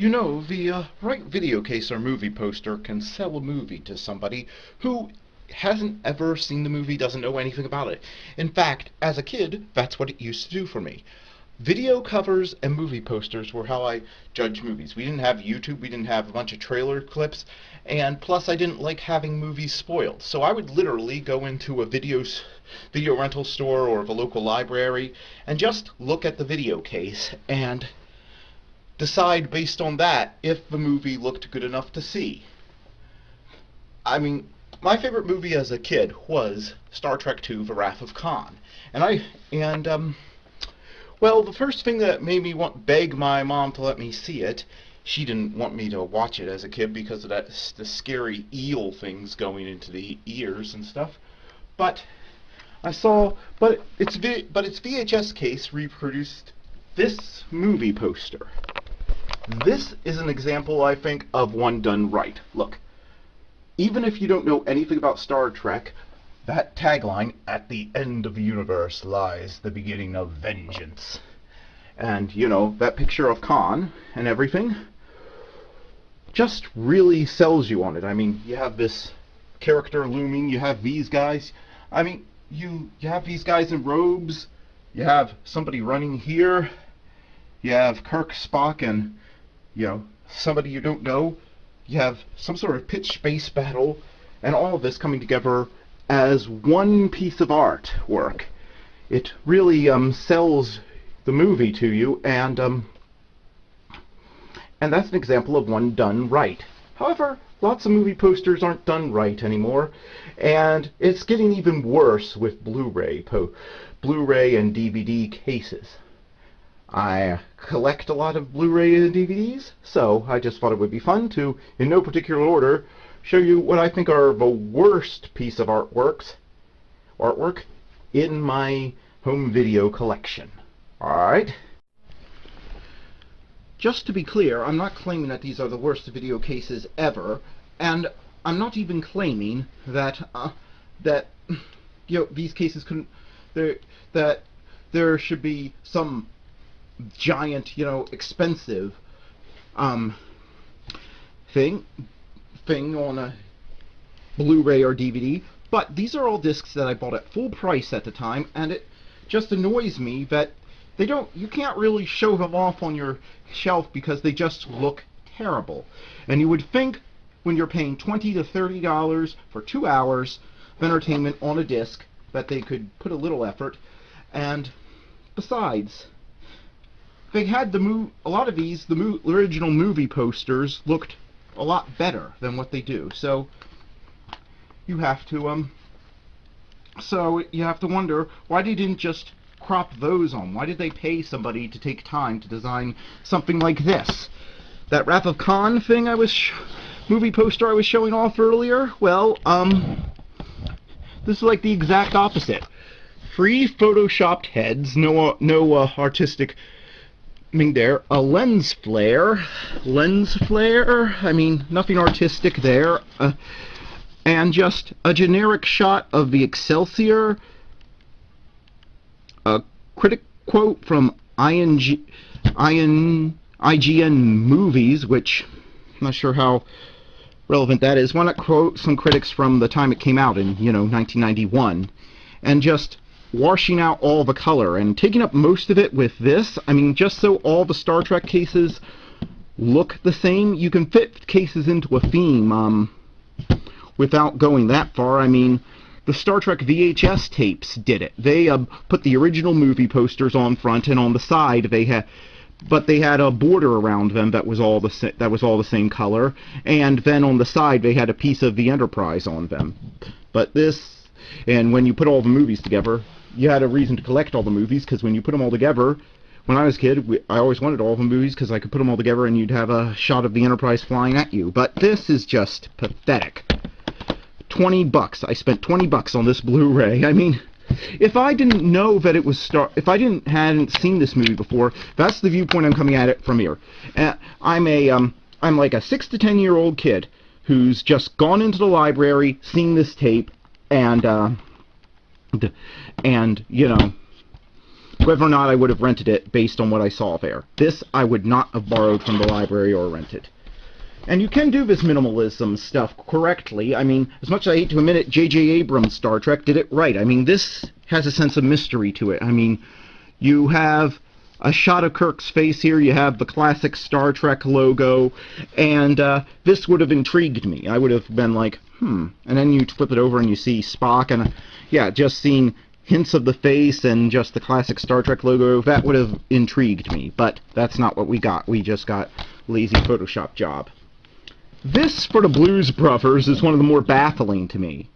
You know, the right video case or movie poster can sell a movie to somebody who hasn't ever seen the movie, doesn't know anything about it. In fact, as a kid, that's what it used to do for me. Video covers and movie posters were how I judged movies. We didn't have YouTube, we didn't have a bunch of trailer clips, and plus I didn't like having movies spoiled. So I would literally go into a video rental store or the local library and just look at the video case and decide based on that if the movie looked good enough to see. I mean, my favorite movie as a kid was Star Trek II: The Wrath of Khan. Well, the first thing that made me beg my mom to let me see it, she didn't want me to watch it as a kid because of the scary eel things going into the ears and stuff. But its VHS case reproduced this movie poster. This is an example, I think, of one done right. Look, even if you don't know anything about Star Trek, that tagline, "At the end of the universe lies the beginning of vengeance." And, you know, that picture of Khan and everything just really sells you on it. I mean, you have this character looming, you have these guys. I mean, you have these guys in robes, you have somebody running here, you have Kirk, Spock, and, you know, somebody you don't know. You have some sort of pitched space battle, and all of this coming together as one piece of artwork. It really sells the movie to you, and that's an example of one done right. However, lots of movie posters aren't done right anymore, and it's getting even worse with Blu-ray and DVD cases. I collect a lot of Blu-ray and DVDs, so I just thought it would be fun to, in no particular order, show you what I think are the worst piece of artwork in my home video collection. Alright? Just to be clear, I'm not claiming that these are the worst video cases ever, and I'm not even claiming that you know, these cases couldn't, that there should be some giant, you know, expensive thing on a Blu-ray or DVD, but these are all discs that I bought at full price at the time, and it just annoys me that you can't really show them off on your shelf because they just look terrible. And you would think when you're paying $20 to $30 for 2 hours of entertainment on a disc that they could put a little effort. And besides, they had a lot of these, the original movie posters looked a lot better than what they do. So you have to wonder why they didn't just crop those on. Why did they pay somebody to take time to design something like this? That Wrath of Khan thing movie poster I was showing off earlier, well, this is like the exact opposite. Free photoshopped heads, no artistic there, a lens flare, I mean, nothing artistic there, and just a generic shot of the Excelsior, a critic quote from IGN Movies, which I'm not sure how relevant that is. Why not quote some critics from the time it came out in, you know, 1991, and just washing out all the color and taking up most of it with this. I mean, just so all the Star Trek cases look the same. You can fit cases into a theme without going that far. I mean, the Star Trek VHS tapes did it. They put the original movie posters on front, and on the side they had a border around them that was all the same color, and then on the side they had a piece of the Enterprise on them. But this, and when you put all the movies together, you had a reason to collect all the movies, because when you put them all together, when I was a kid, I always wanted all the movies because I could put them all together and you'd have a shot of the Enterprise flying at you. But this is just pathetic. $20. I spent $20 on this Blu-ray. I mean, if I didn't know that it was hadn't seen this movie before, that's the viewpoint I'm coming at it from here. I'm like a 6 to 10-year-old kid who's just gone into the library, seen this tape, and you know, whether or not I would have rented it based on what I saw there. This I would not have borrowed from the library or rented. And you can do this minimalism stuff correctly. I mean, as much as I hate to admit it, J.J. Abrams' Star Trek did it right. I mean, this has a sense of mystery to it. I mean, you have a shot of Kirk's face here, you have the classic Star Trek logo, and this would have intrigued me. I would have been like, and then you flip it over and you see Spock, and yeah, just seeing hints of the face and just the classic Star Trek logo, that would have intrigued me, but that's not what we got. We just got lazy Photoshop job. This, for the Blues Brothers, is one of the more baffling to me.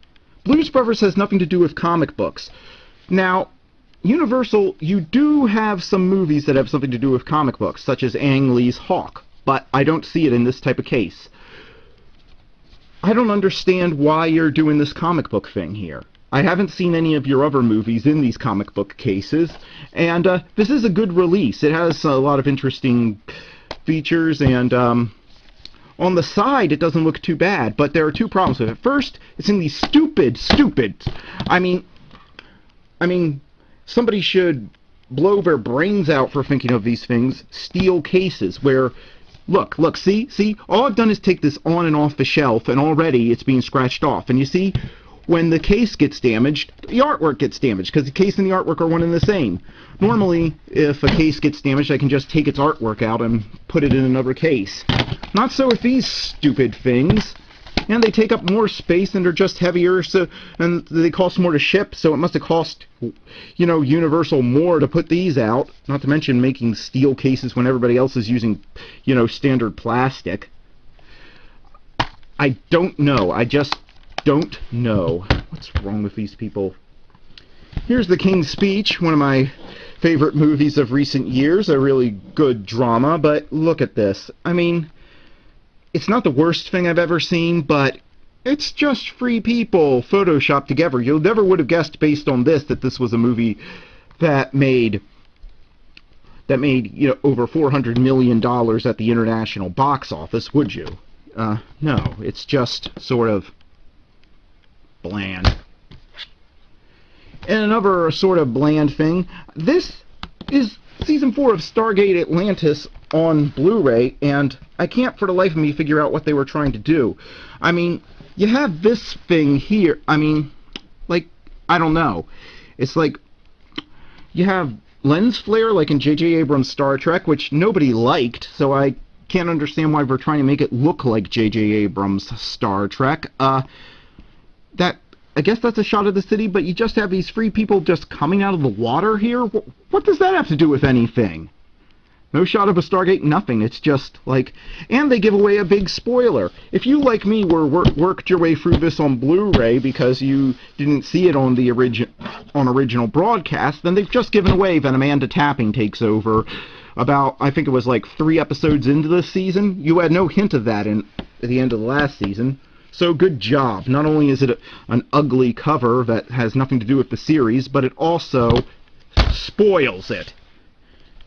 Blues Brothers has nothing to do with comic books. Now, Universal, you do have some movies that have something to do with comic books, such as Ang Lee's Hawk, but I don't see it in this type of case. I don't understand why you're doing this comic book thing here. I haven't seen any of your other movies in these comic book cases, and this is a good release. It has a lot of interesting features, and on the side it doesn't look too bad, but there are two problems with it. First, it's in these stupid, I mean, somebody should blow their brains out for thinking of these things. Steel cases where, look, see? All I've done is take this on and off the shelf, and already it's being scratched off. And you see, when the case gets damaged, the artwork gets damaged, because the case and the artwork are one and the same. Normally, if a case gets damaged, I can just take its artwork out and put it in another case. Not so with these stupid things. And they take up more space, and they're just heavier, and they cost more to ship, so it must have cost, you know, Universal more to put these out, not to mention making steel cases when everybody else is using, you know, standard plastic. I don't know. I just don't know. What's wrong with these people? Here's The King's Speech, one of my favorite movies of recent years, a really good drama, but look at this. I mean, it's not the worst thing I've ever seen, but it's just three people photoshopped together. You never would have guessed based on this that this was a movie that made you know, over $400 million at the international box office, would you? No, it's just sort of bland. And another sort of bland thing, this is Season 4 of Stargate Atlantis on Blu-ray, and I can't for the life of me figure out what they were trying to do. I mean, you have this thing here. I mean, like, I don't know. It's like, you have lens flare like in J.J. Abrams' Star Trek, which nobody liked, so I can't understand why they're trying to make it look like J.J. Abrams' Star Trek. I guess that's a shot of the city, but you just have these three people just coming out of the water here? What does that have to do with anything? No shot of a Stargate, nothing. It's just like... And they give away a big spoiler. If you, like me, worked your way through this on Blu-ray because you didn't see it on the original broadcast, then they've just given away that Amanda Tapping takes over about, I think it was like 3 episodes into this season. You had no hint of that at the end of the last season. So good job. Not only is it an ugly cover that has nothing to do with the series, but it also spoils it.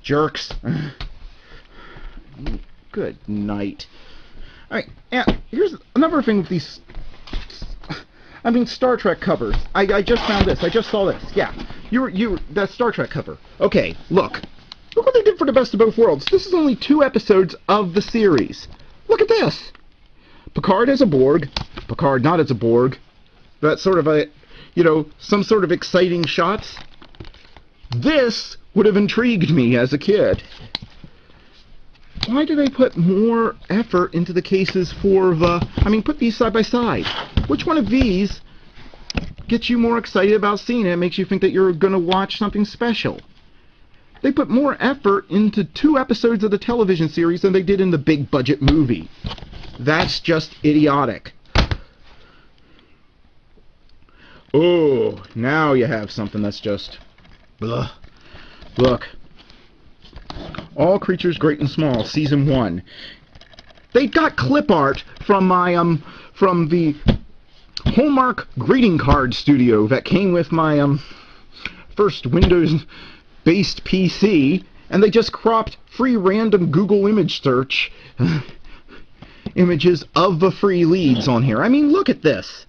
Jerks. Good night. Alright, and here's another thing with these... I mean, Star Trek covers. I just found this. I just saw this. Yeah. That Star Trek cover. Okay, look. Look what they did for the Best of Both Worlds. This is only 2 episodes of the series. Look at this. Picard as a Borg, Picard not as a Borg, that sort of a, you know, some sort of exciting shots. This would have intrigued me as a kid. Why do they put more effort into the cases for the... I mean, put these side by side. Which one of these gets you more excited about seeing it, makes you think that you're going to watch something special? They put more effort into 2 episodes of the television series than they did in the big budget movie. That's just idiotic. Oh, now you have something that's just... Ugh. Look. All Creatures Great and Small, Season 1. They got clip art from my, from the Hallmark greeting card studio that came with my, first Windows-based PC, and they just cropped free random Google image search images of the free leads on here. I mean, look at this.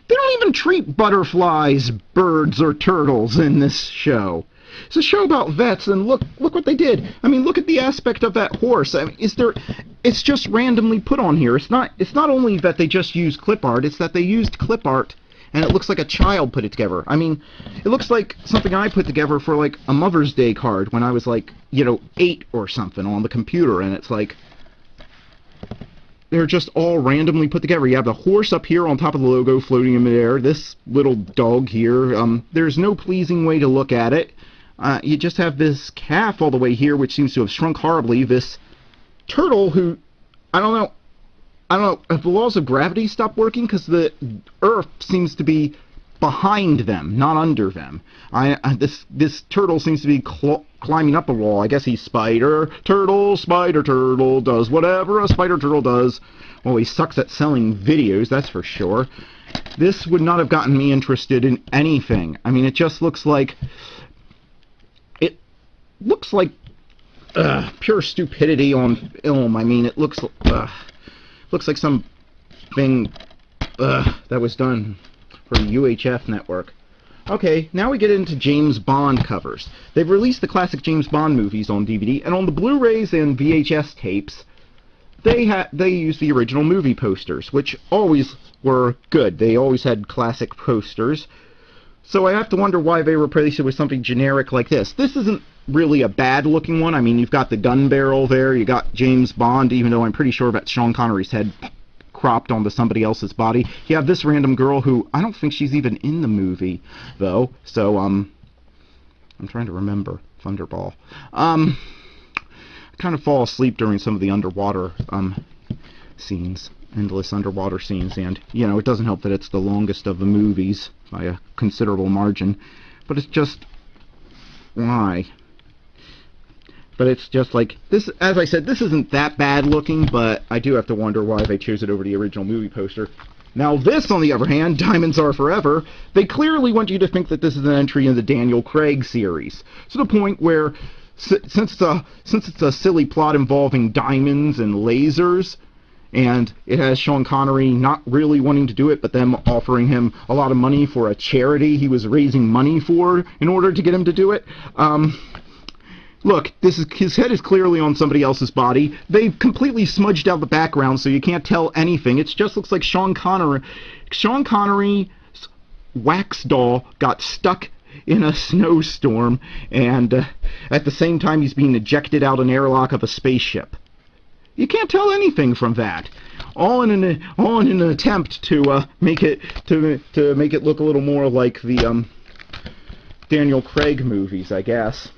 They don't even treat butterflies, birds, or turtles in this show. It's a show about vets, and look what they did. I mean, look at the aspect of that horse. I mean, it's just randomly put on here. It's not only that they just used clip art, it's that they used clip art and it looks like a child put it together. I mean, it looks like something I put together for like a Mother's Day card when I was like, 8 or something on the computer, and it's like they're just all randomly put together. You have the horse up here on top of the logo floating in midair, this little dog here. There's no pleasing way to look at it. You just have this calf all the way here, which seems to have shrunk horribly. This turtle who, I don't know if the laws of gravity stop working, because the Earth seems to be behind them, not under them. This turtle seems to be climbing up a wall. I guess he's Spider Turtle does whatever a Spider Turtle does. Well, he sucks at selling videos, that's for sure. This would not have gotten me interested in anything. I mean, it just looks like pure stupidity on film. I mean, it looks like something that was done for the UHF network. Okay, now we get into James Bond covers. They've released the classic James Bond movies on DVD, and on the Blu-rays and VHS tapes, they use the original movie posters, which always were good. They always had classic posters. So I have to wonder why they replaced it with something generic like this. This isn't really a bad-looking one. I mean, you've got the gun barrel there, you got James Bond, even though I'm pretty sure that's Sean Connery's head cropped onto somebody else's body. You have this random girl who, I don't think she's even in the movie, though, so, I'm trying to remember. Thunderball. I kind of fall asleep during some of the underwater, scenes. Endless underwater scenes, and, it doesn't help that it's the longest of the movies by a considerable margin, but it's just, why? But it's just like, this, as I said, this isn't that bad looking, but I do have to wonder why they chose it over the original movie poster. Now this, on the other hand, Diamonds Are Forever, they clearly want you to think that this is an entry in the Daniel Craig series, to the point where, since it's a silly plot involving diamonds and lasers, and it has Sean Connery not really wanting to do it, but them offering him a lot of money for a charity he was raising money for in order to get him to do it. Look, his head is clearly on somebody else's body. They've completely smudged out the background so you can't tell anything. It just looks like Sean Connery's wax doll got stuck in a snowstorm, and at the same time he's being ejected out an airlock of a spaceship. You can't tell anything from that. All in an attempt to make it look a little more like the Daniel Craig movies, I guess.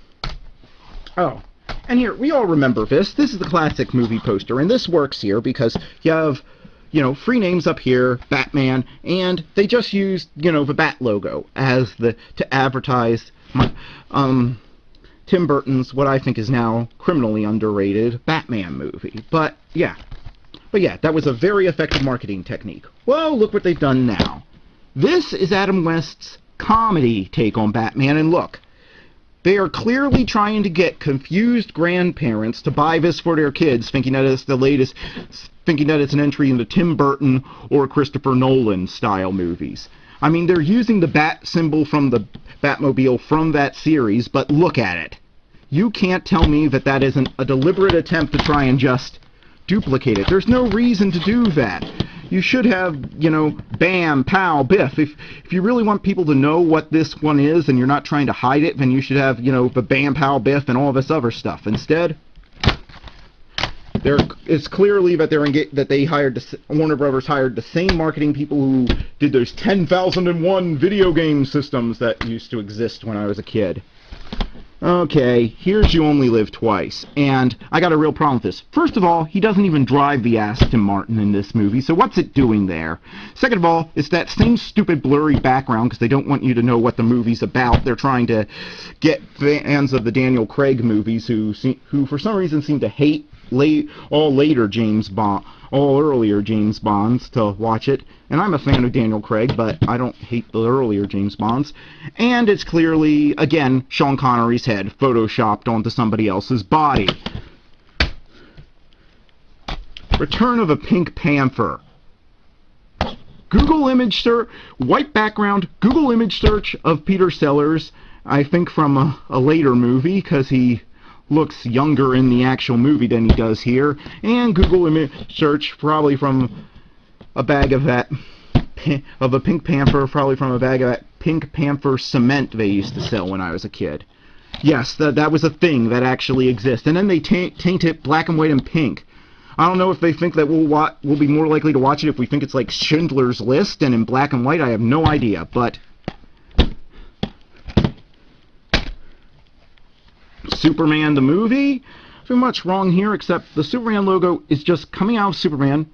Oh, and here, we all remember this. This is the classic movie poster, and this works here because you have, free names up here, Batman, and they just used, the Bat logo as to advertise Tim Burton's, what I think is now criminally underrated, Batman movie. But yeah, that was a very effective marketing technique. Well, look what they've done now. This is Adam West's comedy take on Batman, and look, they are clearly trying to get confused grandparents to buy this for their kids, thinking that it's the latest, thinking that it's an entry into Tim Burton or Christopher Nolan style movies. I mean, they're using the bat symbol from the Batmobile from that series, but look at it. You can't tell me that that isn't a deliberate attempt to try and just duplicate it. There's no reason to do that. You should have, bam, pow, biff. If you really want people to know what this one is and you're not trying to hide it, then you should have, the bam, pow, biff and all this other stuff. Instead, it's clearly that Warner Brothers hired the same marketing people who did those 10,001 video game systems that used to exist when I was a kid. Okay, here's You Only Live Twice, and I got a real problem with this. First of all, he doesn't even drive the Aston Martin in this movie, so what's it doing there? Second of all, it's that same stupid blurry background because they don't want you to know what the movie's about. They're trying to get fans of the Daniel Craig movies who for some reason seem to hate all earlier James Bonds to watch it. And I'm a fan of Daniel Craig, but I don't hate the earlier James Bonds. And it's clearly, again, Sean Connery's head photoshopped onto somebody else's body. Return of a Pink Panther. Google image search, white background, Google image search of Peter Sellers, I think from a later movie, because he looks younger in the actual movie than he does here. And Google image search, probably from a bag of that, of a Pink Panther, probably from a bag of that Pink Panther cement they used to sell when I was a kid. Yes, that was a thing that actually exists. And then they taint it black and white and pink. I don't know if they think that we'll be more likely to watch it if we think it's like Schindler's List and in black and white. I have no idea, but Superman the movie, pretty much wrong here, except the Superman logo is just coming out of Superman.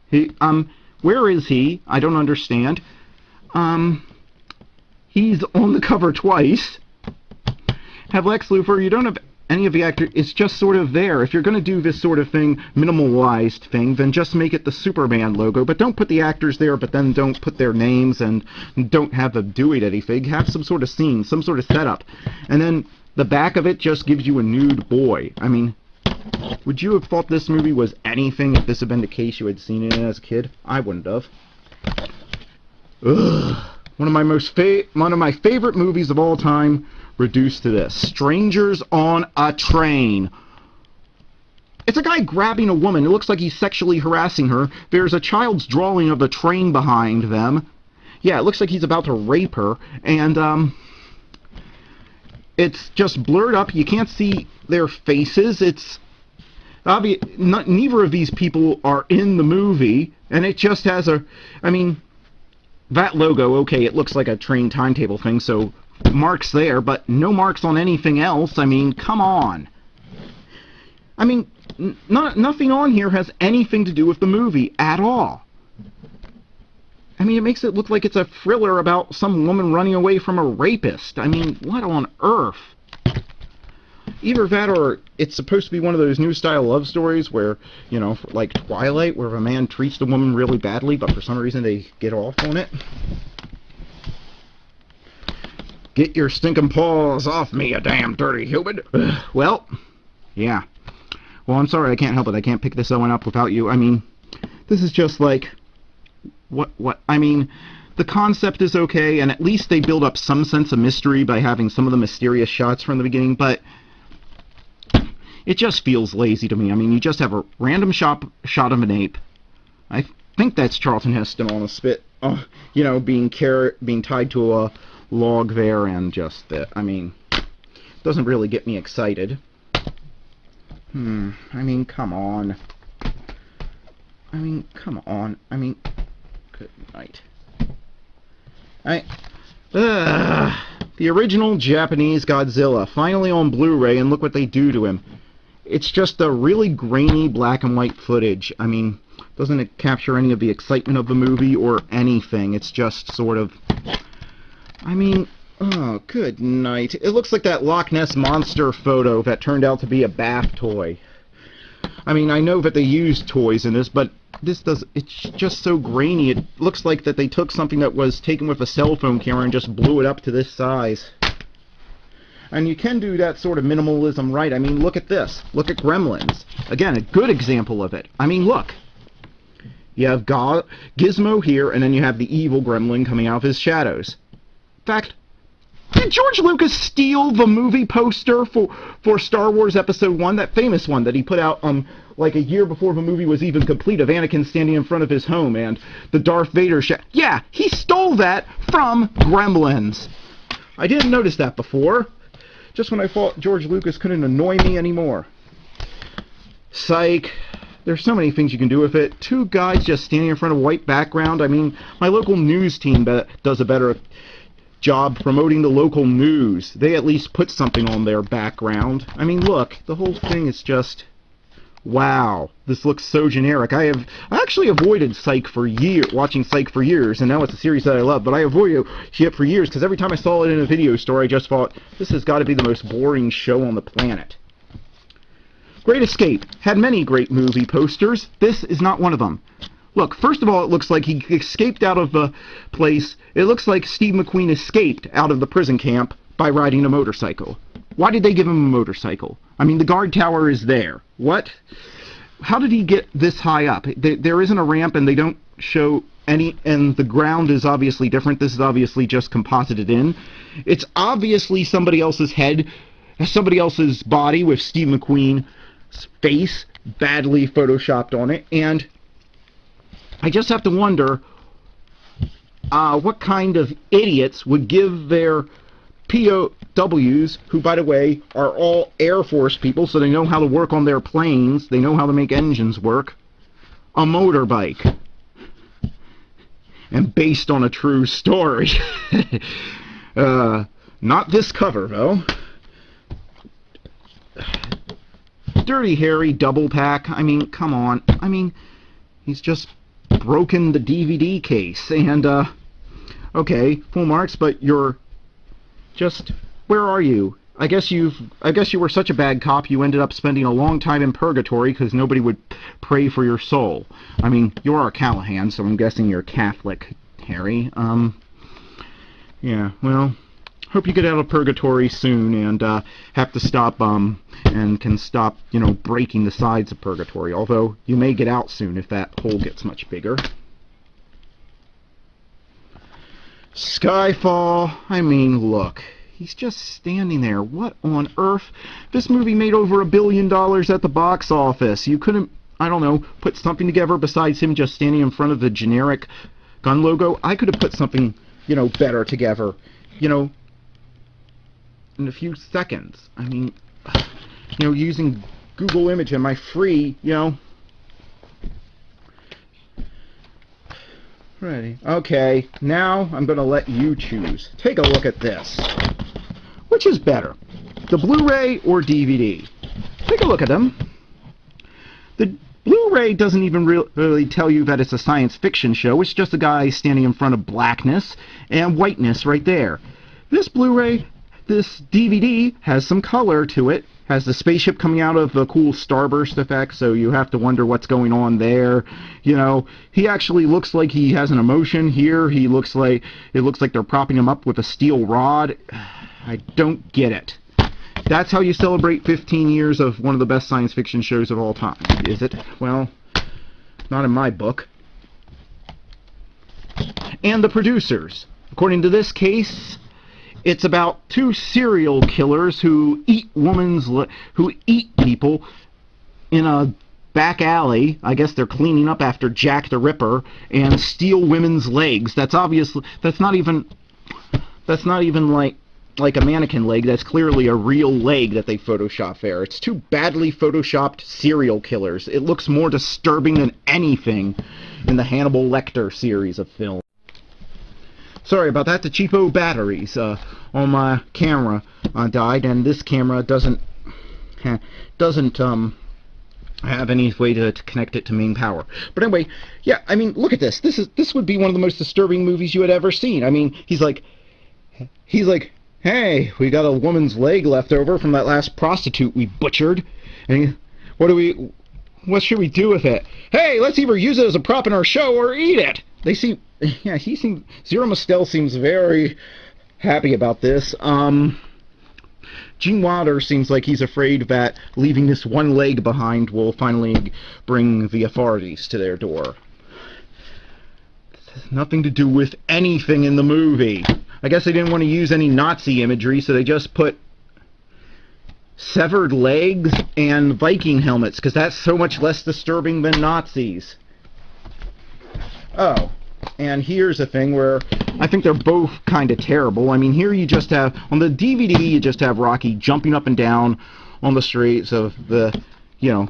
Where is he? I don't understand. He's on the cover twice. Have Lex Luthor. You don't have any of the actors. It's just sort of there. If you're going to do this sort of thing, minimalized thing, then just make it the Superman logo. But don't put the actors there, but then don't put their names and don't have them do anything. Have some sort of scene, some sort of setup. And then the back of it just gives you a nude boy. I mean, would you have thought this movie was anything if this had been the case you had seen it as a kid? I wouldn't have. Ugh. One of my favorite movies of all time, reduced to this. Strangers on a Train. It's a guy grabbing a woman. It looks like he's sexually harassing her. There's a child's drawing of the train behind them. Yeah, it looks like he's about to rape her. And, it's just blurred up. You can't see their faces. It's obvious. Neither of these people are in the movie. And it just has I mean, that logo, okay, it looks like a train timetable thing, so marks there, but no marks on anything else. I mean, come on. I mean, nothing on here has anything to do with the movie at all. I mean, it makes it look like it's a thriller about some woman running away from a rapist. I mean, what on earth? Either that or it's supposed to be one of those new style love stories where, you know, like Twilight, where a man treats the woman really badly, but for some reason they get off on it. Get your stinking paws off me, you damn dirty human. Well, yeah. Well, I'm sorry, I can't help it. I can't pick this one up without you. I mean, this is just like, what, I mean, the concept is okay, and at least they build up some sense of mystery by having some of the mysterious shots from the beginning, but it just feels lazy to me. I mean, you just have a random shot of an ape. I think that's Charlton Heston on a spit, you know, being tied to a log there, and just that. I mean, doesn't really get me excited. I mean, come on. I mean, come on. I mean, good night. The original Japanese Godzilla, finally on Blu-ray, and look what they do to him. It's just a really grainy black and white footage. I mean, doesn't it capture any of the excitement of the movie or anything? It's just sort of, I mean, oh, good night. It looks like that Loch Ness Monster photo that turned out to be a bath toy. I mean, I know that they used toys in this, but it's just so grainy. It looks like that they took something that was taken with a cell phone camera and just blew it up to this size. And you can do that sort of minimalism right. I mean, look at this. Look at Gremlins. Again, a good example of it. I mean, look. You have Gizmo here, and then you have the evil gremlin coming out of his shadows. In fact, did George Lucas steal the movie poster for Star Wars Episode 1? That famous one that he put out like a year before the movie was even complete, of Anakin standing in front of his home and the Darth Vader Yeah, he stole that from Gremlins. I didn't notice that before. Just when I thought George Lucas couldn't annoy me anymore. Psych. There's so many things you can do with it. Two guys just standing in front of a white background. I mean, my local news team does a better job promoting the local news. They at least put something on their background. I mean, look, the whole thing is just, wow, this looks so generic. I actually avoided Psych for years, watching Psych for years, and now it's a series that I love, but I avoided it for years because every time I saw it in a video store, I just thought, this has got to be the most boring show on the planet. Great Escape had many great movie posters. This is not one of them. Look, first of all, it looks like he escaped out of the place. It looks like Steve McQueen escaped out of the prison camp by riding a motorcycle. Why did they give him a motorcycle? I mean, the guard tower is there. What? How did he get this high up? There isn't a ramp, and they don't show any, and the ground is obviously different. This is obviously just composited in. It's obviously somebody else's head, somebody else's body with Steve McQueen's face badly photoshopped on it, and I just have to wonder what kind of idiots would give their POWs, who, by the way, are all Air Force people, so they know how to work on their planes, they know how to make engines work, a motorbike. And based on a true story. Not this cover, though. Dirty Harry double pack. I mean, come on. I mean, he's just broken the DVD case. And, okay, full marks, but you're just... Where are you? I guess you were such a bad cop you ended up spending a long time in purgatory because nobody would pray for your soul. I mean, you are a Callahan, so I'm guessing you're Catholic, Harry. Yeah, well, hope you get out of purgatory soon and have to stop, and can stop, you know, breaking the sides of purgatory. Although, you may get out soon if that hole gets much bigger. Skyfall, I mean, look. He's just standing there. What on earth? This movie made over $1 billion at the box office. You couldn't, I don't know, put something together besides him just standing in front of the generic gun logo? I could have put something, you know, better together, you know, in a few seconds. I mean, you know, using Google Image and my free, you know. Ready. Okay, now I'm going to let you choose. Take a look at this. Which is better, the Blu-ray or DVD? Take a look at them. The Blu-ray doesn't even really tell you that it's a science fiction show. It's just a guy standing in front of blackness and whiteness right there. This Blu-ray, this DVD has some color to it. Has the spaceship coming out of the cool starburst effect, so you have to wonder what's going on there. You know, he actually looks like he has an emotion here. He looks like, it looks like they're propping him up with a steel rod. I don't get it. That's how you celebrate 15 years of one of the best science fiction shows of all time, is it? Well, not in my book. And the producers. According to this case, it's about two serial killers who eat people in a back alley. I guess they're cleaning up after Jack the Ripper, and steal women's legs. That's obviously, that's not even like a mannequin leg. That's clearly a real leg that they photoshopped there. It's two badly photoshopped serial killers. It looks more disturbing than anything in the Hannibal Lecter series of films. Sorry about that. The cheapo batteries on my camera died, and this camera doesn't have any way to connect it to main power. But anyway, yeah, I mean, look at this. This would be one of the most disturbing movies you had ever seen. I mean, he's like, hey, we got a woman's leg left over from that last prostitute we butchered, and what should we do with it? Hey, let's either use it as a prop in our show or eat it. Yeah, Zero Mostel seems very happy about this. Gene Wilder seems like he's afraid that leaving this one leg behind will finally bring the authorities to their door. This has nothing to do with anything in the movie. I guess they didn't want to use any Nazi imagery, so they just put severed legs and Viking helmets, because that's so much less disturbing than Nazis. Oh, and here's a thing where I think they're both kind of terrible. I mean, here you just have, on the DVD, you just have Rocky jumping up and down on the streets of the, you know,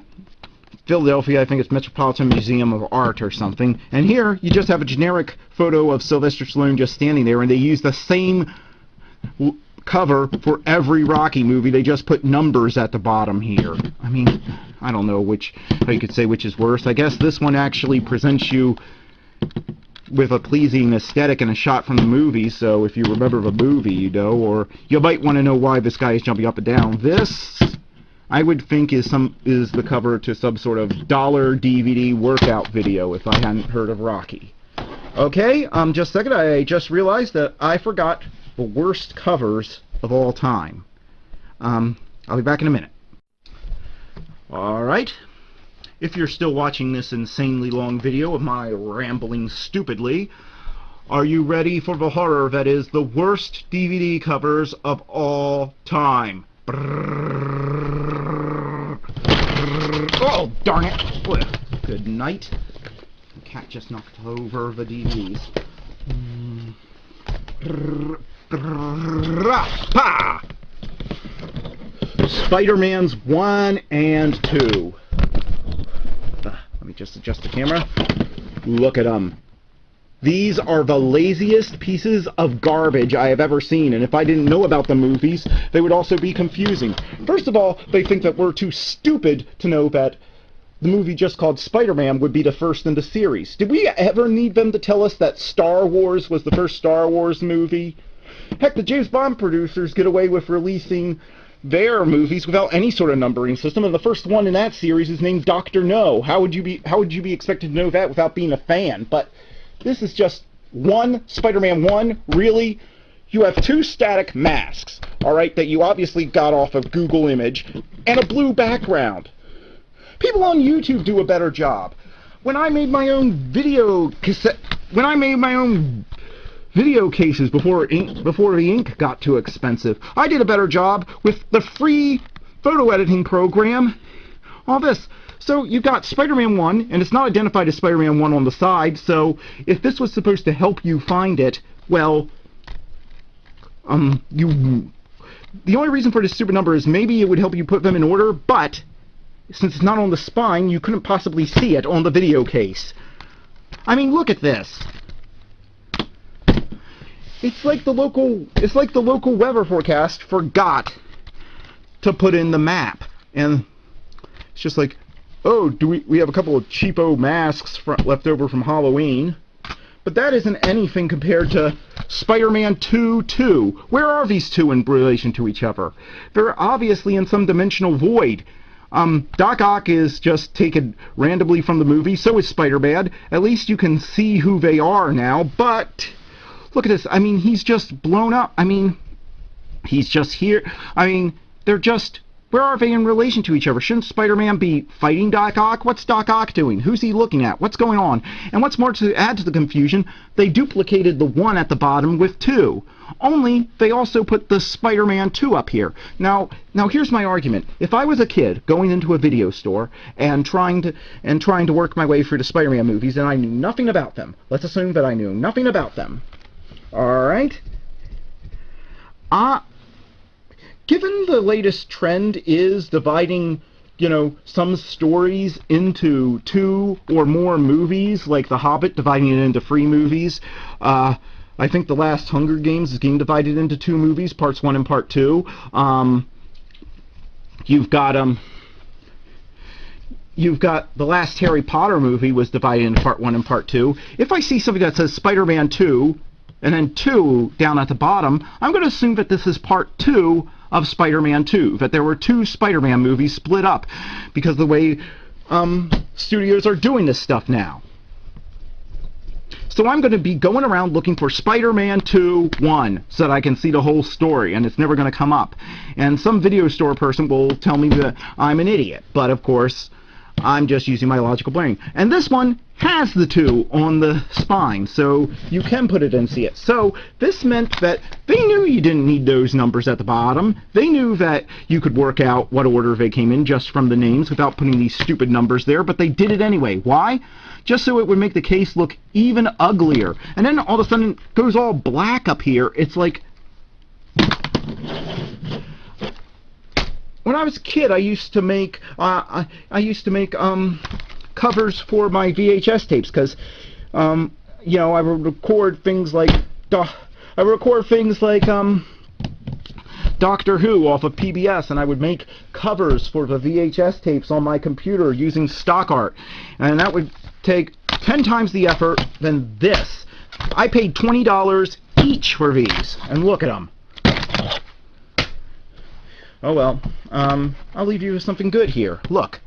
Philadelphia, I think it's Metropolitan Museum of Art or something. And here, you just have a generic photo of Sylvester Stallone just standing there, and they use the same cover for every Rocky movie. They just put numbers at the bottom here. I mean, I don't know how you could say which is worse. I guess this one actually presents you with a pleasing aesthetic and a shot from the movie, so if you remember the movie, you know, or you might want to know why this guy is jumping up and down. This, I would think, is the cover to some sort of dollar DVD workout video if I hadn't heard of Rocky. Okay, just a second, I just realized that I forgot the worst covers of all time. I'll be back in a minute. Alright. if you're still watching this insanely long video of my rambling stupidly, are you ready for the horror that is the worst DVD covers of all time? Oh, darn it! Good night. The cat just knocked over the DVDs. Spider-Man's 1 and 2. Let me just adjust the camera. Look at them. These are the laziest pieces of garbage I have ever seen, and if I didn't know about the movies, they would also be confusing. First of all, they think that we're too stupid to know that the movie just called Spider-Man would be the first in the series. Did we ever need them to tell us that Star Wars was the first Star Wars movie? Heck, the James Bond producers get away with releasing their movies without any sort of numbering system, and the first one in that series is named Dr. No. How would you be expected to know that without being a fan? But this is just Spider-Man 1, really? You have 2 static masks, alright, that you obviously got off of Google Image, and a blue background. People on YouTube do a better job. When I made my own video cases before the ink got too expensive, I did a better job with the free photo editing program. All this. So you've got Spider-Man 1, and it's not identified as Spider-Man 1 on the side, so if this was supposed to help you find it, well, the only reason for this stupid number is maybe it would help you put them in order, but since it's not on the spine, you couldn't possibly see it on the video case. I mean, look at this. It's like the local weather forecast forgot to put in the map, and it's just like, oh, we have a couple of cheapo masks left over from Halloween. But that isn't anything compared to Spider-Man 2. Where are these two in relation to each other? They're obviously in some dimensional void. Doc Ock is just taken randomly from the movie, so is Spider-Man. At least you can see who they are now, but look at this. I mean, he's just blown up. I mean, he's just here. I mean, they're just... Where are they in relation to each other? Shouldn't Spider-Man be fighting Doc Ock? What's Doc Ock doing? Who's he looking at? What's going on? And what's more, to add to the confusion, they duplicated the 1 at the bottom with 2. Only, they also put the Spider-Man 2 up here. Now here's my argument. If I was a kid going into a video store and trying to work my way through the Spider-Man movies and I knew nothing about them, let's assume that I knew nothing about them. Alright? Given the latest trend is dividing, some stories into 2 or more movies, like The Hobbit, dividing it into 3 movies, I think The Last Hunger Games is getting divided into 2 movies, parts 1 and part 2. You've got the last Harry Potter movie was divided into part 1 and part 2. If I see something that says Spider-Man 2, and then 2 down at the bottom, I'm going to assume that this is part 2 of Spider-Man 2, that there were 2 Spider-Man movies split up, because of the way studios are doing this stuff now. So I'm going to be going around looking for Spider-Man 2 1, so that I can see the whole story, and it's never going to come up. And some video store person will tell me that I'm an idiot, but of course, I'm just using my logical brain. And this one has the 2 on the spine, so you can put it and see it. So this meant that they knew you didn't need those numbers at the bottom. They knew that you could work out what order they came in just from the names without putting these stupid numbers there, but they did it anyway. Why? Just so it would make the case look even uglier. And then all of a sudden it goes all black up here. It's like... When I was a kid, I used to make covers for my VHS tapes, because I would record things like Doctor Who off of PBS, and I would make covers for the VHS tapes on my computer using stock art, and that would take 10 times the effort than this. I paid $20 each for these, and look at them. Oh well, I'll leave you with something good here. Look,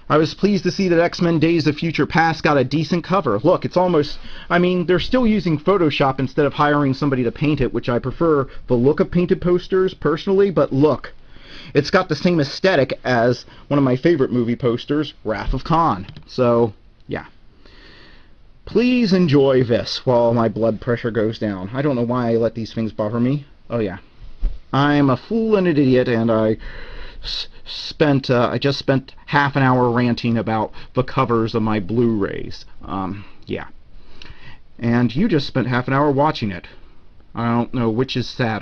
I was pleased to see that X-Men Days of Future Past got a decent cover. Look, it's almost... I mean, they're still using Photoshop instead of hiring somebody to paint it, which I prefer the look of painted posters, personally, but look. it's got the same aesthetic as one of my favorite movie posters, Wrath of Khan. So, yeah. Please enjoy this while my blood pressure goes down. I don't know why I let these things bother me. Oh, yeah. I'm a fool and an idiot, and I just spent half an hour ranting about the covers of my Blu-rays. Yeah. And you just spent half an hour watching it. I don't know which is sadder.